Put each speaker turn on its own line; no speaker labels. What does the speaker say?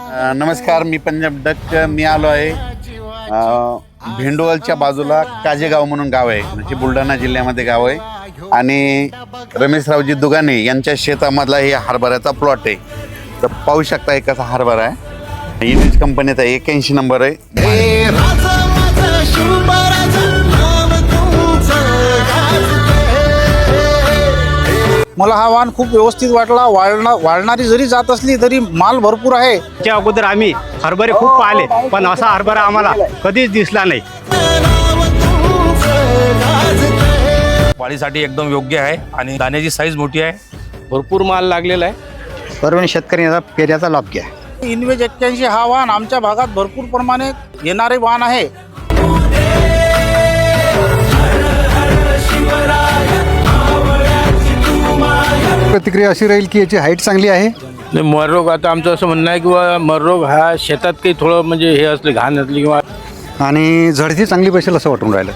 नमस्कार, मी पंजाब डक. मी आलो आहे भेंडोळच्या बाजूला काजेगाव म्हणून गाव आहे, म्हणजे बुलढाणा जिल्ह्यामध्ये गाव आहे. आणि रमेशरावजी दुगाने यांच्या शेतामधला हे हरभऱ्याचा प्लॉट आहे. तर पाहू शकता हे कसा हरभरा आहे. इनिज कंपनीचा 81 नंबर आहे.
मला हा वाहन खूप व्यवस्थित वाटला. वाढणारी जरी जात असली तरी माल भरपूर आहे.
त्या अगोदर आम्ही हरभरे खूप पाहिले, पण असा हरभरा आम्हाला कधीच दिसला नाही.
वाढीसाठी एकदम योग्य आहे आणि दाण्याची साईज मोठी आहे.
भरपूर माल लागलेला आहे.
सर्व शेतकऱ्यांचा पेऱ्याचा लाभ घ्या. इनवेज 81 हा वाहन आमच्या भागात भरपूर प्रमाणात येणारे वाहन आहे.
प्रतिक्रिया अशी राहील की याची हाईट चांगली आहे.
मररोग आता आमचं असं म्हणणं आहे किंवा मररोग हा शेतात काही थोडं म्हणजे हे असले घाण असली किंवा
आणि झडती चांगली बसेल असं वाटून राहिलं.